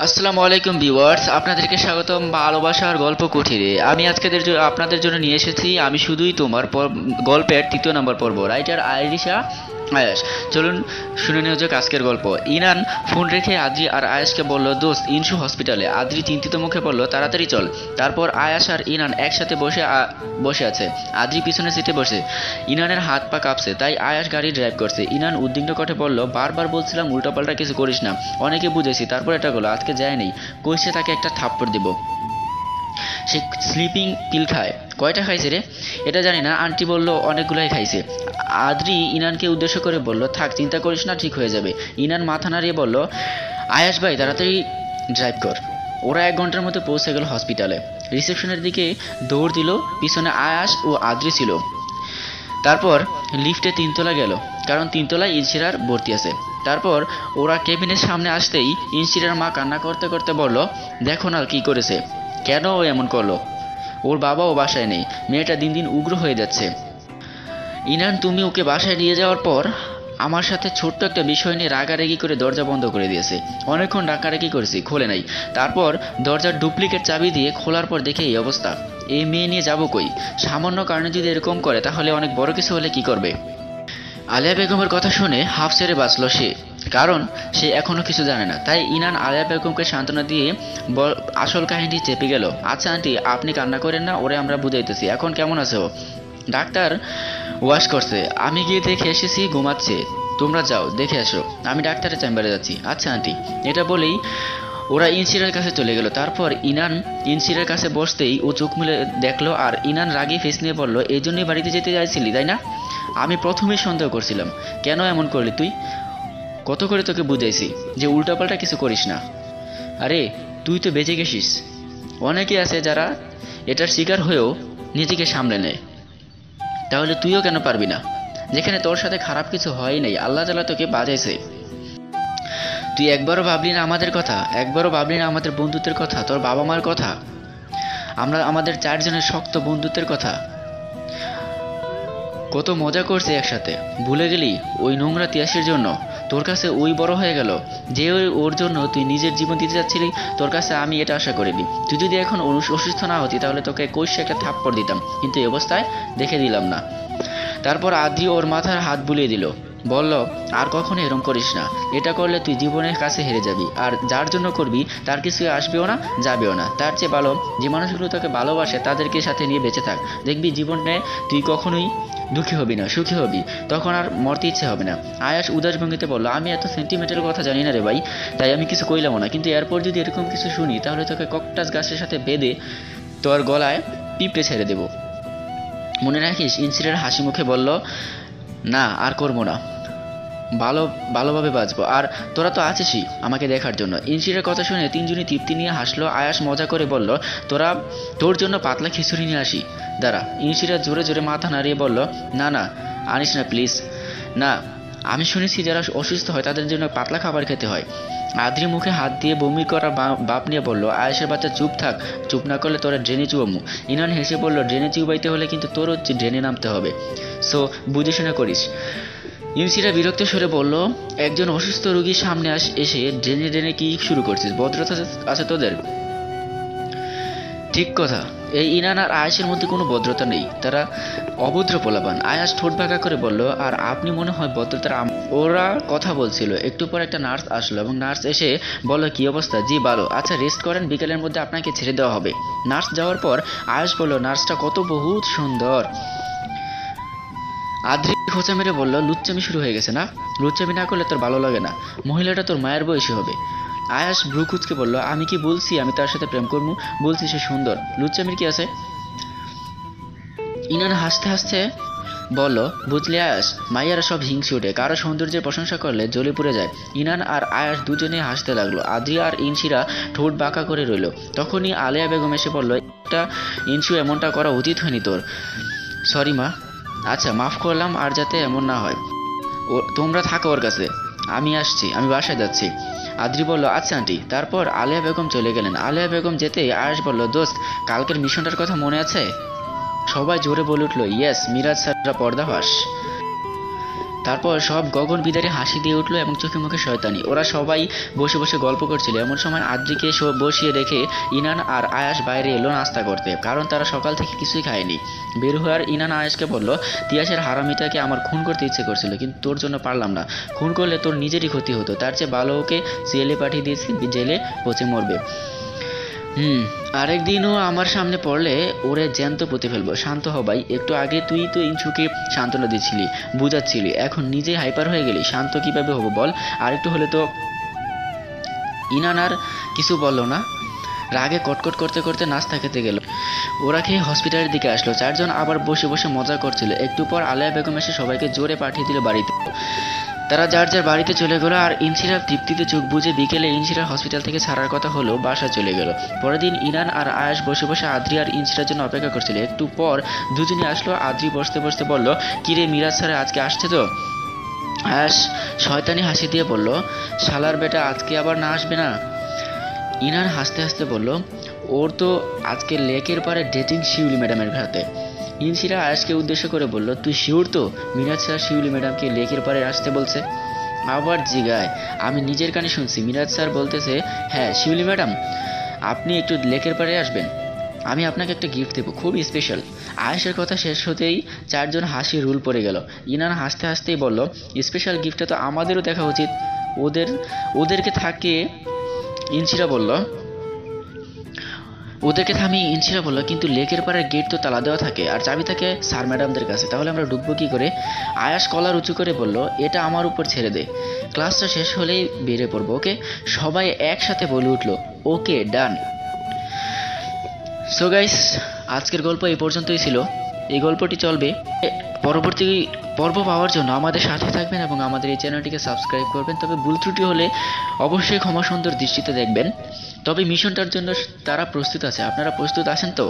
আসসালামু আলাইকুম ভিউয়ার্স, আপনাদেরকে স্বাগতম ভালোবাসার গল্প কুঠিরে। আমি আপনাদের জন্য নিয়ে এসেছি আমি শুধুই তোমার গল্পের ৩য় নম্বর পর্ব। রাইটার আয়েশা আয়াস। চলুন শুনে নেওয়া যাক আজকের গল্প। ইনান ফোন রেখে আদ্রি আর আয়াসকে বলল, দোস্ত ইনসু হসপিটালে। আদ্রি চিন্তিত মুখে বলল, তাড়াতাড়ি চল। তারপর আয়াস আর ইনান একসাথে বসে আছে। আদ্রি পিছনের সিটে বসে। ইনানের হাত পা কাঁপছে, তাই আয়াস গাড়ি ড্রাইভ করছে। ইনান উদ্বিগ্ন কণ্ঠে বলল, বারবার বলছিলাম উল্টাপাল্টা কিছু করিস না, অনেকে বুঝেছি, তারপর এটা হলো, আজকে যায়নি। কইছে তাকে একটা থাপ্পড় দিব। সে স্লিপিং পিল খায়। কয়টা খাইছে রে? এটা জানি না, আন্টি বলল অনেকগুলাই খাইছে। আদ্রি ইনানকে উদ্দেশ্য করে বলল, থাক, চিন্তা করিস না, ঠিক হয়ে যাবে। ইনান মাথা নাড়িয়ে বলল, আয়াস ভাই তাড়াতাড়ি ড্রাইভ কর। ওরা 1 ঘন্টার মধ্যে পৌঁছে গেল হসপিটালে। রিসেপশনের দিকে দৌড় দিল। পিছনে আয়াস ও আদ্রি ছিল। তারপর লিফটে 3 তলা গেল, কারণ 3 তলায় ইনসিরার ভর্তি আছে। তারপর ওরা কেবিনের সামনে আসতেই ইনসিরার মা কান্না করতে করতে বলল, দেখো না কি করেছে, কেন ও এমন করলো? ওর বাবাও বাসায় নেই, মেয়েটা দিন দিন উগ্র হয়ে যাচ্ছে। ইনান, তুমি ওকে বাসায় নিয়ে যাওয়ার পর আমার সাথে ছোট্ট একটা বিষয় নিয়ে রাগারাগি করে দরজা বন্ধ করে দিয়েছে। অনেকক্ষণ ডাকাডাকি করেছি, খোলে নাই। তারপর দরজার ডুপ্লিকেট চাবি দিয়ে খোলার পর দেখে এই অবস্থা। এই মেয়ে নিয়ে যাবো কই? সামান্য কারণে যদি এরকম করে তাহলে অনেক বড় কিছু হলে কি করবে? আলিয়া বেগমের কথা শুনে হাফ ছেড়ে বাঁচল সে, কারণ সে এখনো কিছু জানে না। তাই ইনান আলিয়া বেগমকে সান্ত্বনা দিয়ে আসল কাহিনী চেপে গেল। আচ্ছা আন্টি, আপনি কান্না করেন না, ওরে আমরা বুঝাইতেছি। এখন কেমন আছে ও? ডাক্তার ওয়াশ করছে, আমি গিয়ে দেখে এসেছি, ঘুমাচ্ছে। তোমরা যাও দেখে এসো, আমি ডাক্তারের চেম্বারে যাচ্ছি। আচ্ছা আন্টি। এটা বলেই ওরা ইনসিরের কাছে চলে গেল। তারপর ইনান ইনসিরের কাছে বসতেই ও চোখ মিলে দেখলো, আর ইনান রাগে ফেস নিয়ে বলল, এই জন্যই বাড়িতে যেতে চাইছিলি তাই না? আমি প্রথমেই সন্দেহ করছিলাম, কেন এমন করলি তুই? কত করে তোকে বুঝাইছি যে উল্টাপাল্টা কিছু করিস না। আরে তুই তো বেঁচে গেছিস। অনেকে আছে যারা এটার শিকার হয়েও নিজেকে সামলে নেয়, তাহলে তুইও কেন পারবি না? যেখানে তোর সাথে খারাপ কিছু হয় নাই, আল্লাহ তাআলা তোকে বাঁচাইছে। তুই একবারও ভাবলি না আমাদের কথা? একবারও ভাবলি না আমাদের বন্ধুত্বের কথা, তোর বাবা মার কথা, আমরা আমাদের 4 জনের শক্ত বন্ধুত্বের কথা? কত মজা করছে একসাথে, ভুলে গেলি ওই নোংরা তিয়াসের জন্য? তোর কাছে ওই বড় হয়ে গেল যে ওর জন্য তুই নিজের জীবন দিতে যাচ্ছিলি। তোর কাছে আমি এটা আশা করিনি। তুই যদি এখন অসুস্থ না হতি তাহলে তোকে কষে একটা থাপ্পড় দিতাম, কিন্তু এই অবস্থায় দেখে দিলাম না। তারপর আদ্রি ওর মাথার হাত বুলিয়ে দিল, বলল, আর কখনো এরম করিস না। এটা করলে তুই জীবনের কাছে হেরে যাবি, আর যার জন্য করবি তার কিছু আসবেও না, যাবেও না। তার চেয়ে ভালো যে মানুষগুলো তোকে ভালোবাসে তাদেরকে সাথে নিয়ে বেঁচে থাক। দেখবি জীবনে তুই কখনোই দুঃখী হবি না, সুখী হবি, তখন আর মরতে ইচ্ছে হবে না। আয়াস উদাস ভঙ্গিতে বলল, আমি এত সেন্টিমেন্টাল কথা জানি না রে ভাই, তাই আমি কিছু কইলাম না, কিন্তু এরপর যদি এরকম কিছু শুনি তাহলে তোকে ককটাস গাছের সাথে বেঁধে তোর গলায় পিঁপড়ে ছেড়ে দেবো। মনে রাখিস। ইনসিডেন্ট হাসি মুখে বলল, না আর করবো না, ভালোভাবে বাঁচবো, আর তোরা তো আছিসই আমাকে দেখার জন্য। ইনসিডেন্টের কথা শুনে 3জনই তৃপ্তি নিয়ে হাসলো। আয়াস মজা করে বলল, তোর জন্য পাতলা খিচুড়ি নিয়ে আসি, দাঁড়া। ইনসিডেন্ট জোরে জোরে মাথা নাড়িয়ে বলল, না না, আনিস না প্লিজ। না, আমি শুনেছি যারা অসুস্থ হয় তাদের জন্য পাতলা খাবার খেতে হয়। আদ্রি মুখে হাত দিয়ে বমি করা বাপ নিয়ে বলল, আয়েশের বাচ্চা চুপ থাক, চুপ না করলে তোরা ড্রেনে চুবামু। ইনান হেসে বলল, ড্রেনে চুবাইতে হলে কিন্তু তোর হচ্ছে ড্রেনে নামতে হবে, সো বুঝে শুনে করিস। ইনসিরা বিরক্ত স্বরে বলল, একজন অসুস্থ রোগীর সামনে এসে ড্রেনে ড্রেনে কি শুরু করছিস? ভদ্রতা আছে তোদের? ঠিক কথা। এই ইনান আর আয়াসের মধ্যে কোনো ভদ্রতা নেই, তারা অভদ্র পোলাপান। আয়াস ঠোঁট বাঁকা করে বলল, আর আপনি মনে হয় ভদ্রতার ওরা কথা বলছিল, একটু পর একটা নার্স আসলো এবং নার্স এসে বলল, কি অবস্থা? জি ভালো। আচ্ছা রেস্ট করেন, বিকেলের মধ্যে আপনাকে ছেড়ে দেওয়া হবে। নার্স যাওয়ার পর আয়াস বলল, নার্সটা কত বহুত সুন্দর। আদ্রি খোঁচা মেরে বলল, লুচ্চামি শুরু হয়ে গেছে না? লুচ্চামি না করলে তোর ভালো লাগে না? মহিলাটা তোর মায়ের বয়সী হবে। আয়াস ভ্রু কুঁচকে বলল, আমি কি বলছি আমি তার সাথে প্রেম করবো? বলছি সে সুন্দর, লুচ্চামির কি আছে? ইনান হাসতে হাসতে বলল, বুঝলি আয়াস, মাইয়ারা সব হিংসে উঠে, কারো সৌন্দর্যের প্রশংসা করলে জ্বলে পুড়ে যায়। ইনান আর আয়াস দুজনেই হাসতে লাগলো। আদ্রি আর ইনসিরা ঠোঁট বাঁকা করে রইল। তখনই আলিয়া বেগম এসে বলল, এটা ইনসু, এমনটা করা উচিত হয়নি তোর। সরি মা। আচ্ছা মাফ করলাম, আর যাতে এমন না হয়। তোমরা থাকো ওর কাছে, আমি আসছি, আমি বাসায় যাচ্ছি। আদ্রি বলল, আচ্ছা আন্টি। তারপর আলিয়া বেগম চলে গেলেন। আলিয়া বেগম যেতেই আয়াস বলল, দোস্ত কালকের মিশনটার কথা মনে আছে? সবাই জোরে বলে উঠল, ইয়েস। মিরাজ স্যাররা পর্দাফাঁস। তারপর সব গগন বিদারী হাসি দিয়ে উঠলো এবং চোখে মুখে শয়তানি। ওরা সবাই বসে বসে গল্প করছিল। এমন সময় আদ্রিকে বসিয়ে রেখে ইনান আর আয়াস বাইরে এলো নাস্তা করতে, কারণ তারা সকাল থেকে কিছুই খায়নি। বের হওয়ার ইনান আয়াসকে বলল, তিয়াসের হারামিটাকে আমার খুন করতে ইচ্ছে করছিল, কিন্তু তোর জন্য পারলাম না। খুন করলে তোর নিজেরই ক্ষতি হতো, তার চেয়ে ভালো ওকে জেলে পাঠিয়ে দিয়েছি, জেলে পচে মরবে। আরেকদিনও আমার সামনে পড়লে ওরে জ্যান্ত পুঁতে ফেলবো। শান্ত হ ভাই, একটু আগে তুই তো ইনসুকে সান্ত্বনা দিচ্ছিলি, বুঝাচ্ছিলি, এখন নিজেই হাইপার হয়ে গেলি। শান্ত কিভাবে হবো বল? আরেকটু হলে তো। ইনান আর কিছু বললো না, রাগে কটকট করতে করতে নাস্তা খেতে গেল। ওরা খেয়ে হসপিটালের দিকে আসলো। চারজন আবার বসে বসে মজা করছিল। একটু পর আলেয়া বেগম এসে সবাইকে জোরে পাঠিয়ে দিল বাড়িতে। তারা যার যার বাড়িতে চলে গেল। আর ইনসিরা তৃপ্তিতে চোখ বুজে বিকেলে ইনসিরা হসপিটাল থেকে ছাড়ার কথা হলো বাসা চলে গেল। পরের দিন ইনান আর আয়াস বসে বসে আদ্রি আর ইনসিরার জন্য অপেক্ষা করছিল। একটু পর দুজনে আসলো। আদ্রি বসতে বসতে বলল, কিরে মিরাজ স্যার আজকে আসছে তো? আয়াস শয়তানি হাসি দিয়ে বলল, শালার বেটা আজকে আবার না আসবে না? ইনান হাসতে হাসতে বলল, ওর তো আজকে লেকের পারে ডেটিং শিউলি ম্যাডামের হাতে। ইনসিরা আয়াসকে উদ্দেশ্য করে বলল, তুই শিওর তো মিরাজ স্যার শিউলি ম্যাডামকে লেকের পারে আসতে বলছে? আবার জিগায়, আমি নিজের কানে শুনছি মিরাজ স্যার বলতেছে, হ্যাঁ শিউলি ম্যাডাম আপনি একটু লেকের পারে আসবেন, আমি আপনাকে একটা গিফট দেবো, খুবই স্পেশাল। আয়েশের কথা শেষ হতেই চারজন হাসি রুল পড়ে গেল। ইনান হাসতে হাসতেই বলল, স্পেশাল গিফটটা তো আমাদেরও দেখা উচিত। ওদেরকে থাকে ইনসিরা বলল, ওদেরকে থামিয়ে ইনসিরা বলল, কিন্তু লেকের পাড়ের গেট তো তালা দেওয়া থাকে আর চাবি থাকে স্যার ম্যাডামদের কাছে, তাহলে আমরা ঢুকবো কি করে? আয়াস কলার উঁচু করে বলল, এটা আমার উপর ছেড়ে দে, ক্লাসটা শেষ হলেই বেরিয়ে পড়বো, ওকে? সবাই একসাথে বলে উঠল, ওকে ডান। সো গাইস, আজকের গল্প এই পর্যন্তই ছিল। এই গল্পটি চলবে। পরবর্তী পর্ব পাওয়ার জন্য আমাদের সাথে থাকবেন এবং আমাদের এই চ্যানেলটিকে সাবস্ক্রাইব করবেন। তবে ভুল ত্রুটি হলে অবশ্যই ক্ষমা সুন্দর দৃষ্টিতে দেখবেন। তবে মিশনটার জন্য তারা প্রস্তুত আছে, আপনারা প্রস্তুত আছেন তো?